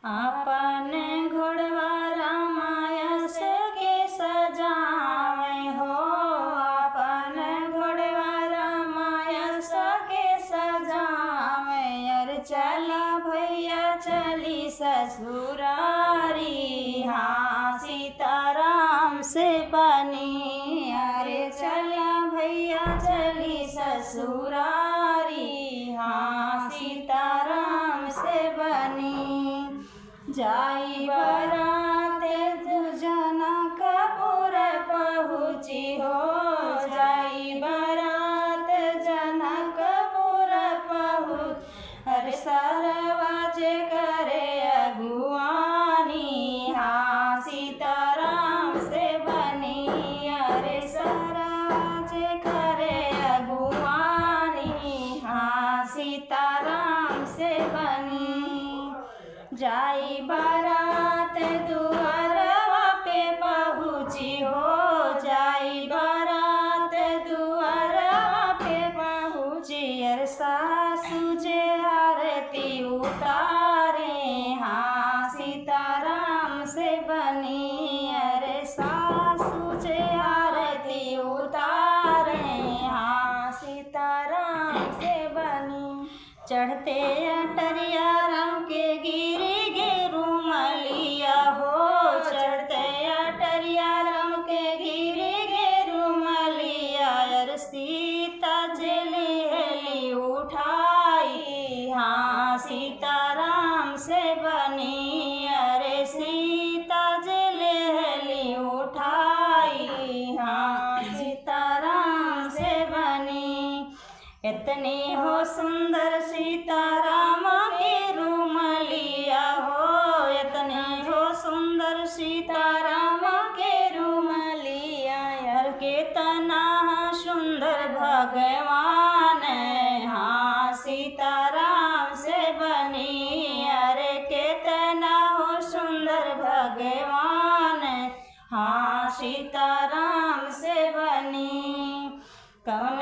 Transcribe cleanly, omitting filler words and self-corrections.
अपन घोड़वा रामायस के सजावे हो, अपन घोड़वा रामायस के सजावे। अरे चला भैया चली ससुरारी, हाँ सीताराम से बनी। अरे चला भैया चली ससुरारी, हाँ सीताराम से बनी। जाई बारात जनकपुर पहुँची हो, जाई बारात जनकपुर पहुँच। अरे सरवाजे करे अगुवानी, हाँ सीताराम से बनी। अरे सरवाजे करे अगुवानी, हाँ सीताराम से बनी। जाई बारात दुआरवा पे पहुँची हो, जाई बारात दुआरवा पे पहुँची। अरे सासू जे आरती उतारे, हाँ सीताराम से बनी। अरे सासू जे आरती उतारे, हाँ सीताराम से बनी। चढ़ते अटरिया राम के गिरी गेरुमलिया हो, चढ़ते अटरिया राम के गिरी गेरुमलिया। अरे सीता जेली हेली उठाई, हाँ सीताराम से बनी। अरे सीता जेली हेली उठाई, हाँ सीताराम से बनी। इतनी हो सुंदर सीताराम की रूमलिया हो, इतनी हो सुंदर सीताराम के रूमलिया। यार कितना सुंदर भगवान, हाँ सीताराम से बनी। अरे कितना हो सुंदर भगवान, हाँ सीताराम से बनी। कौन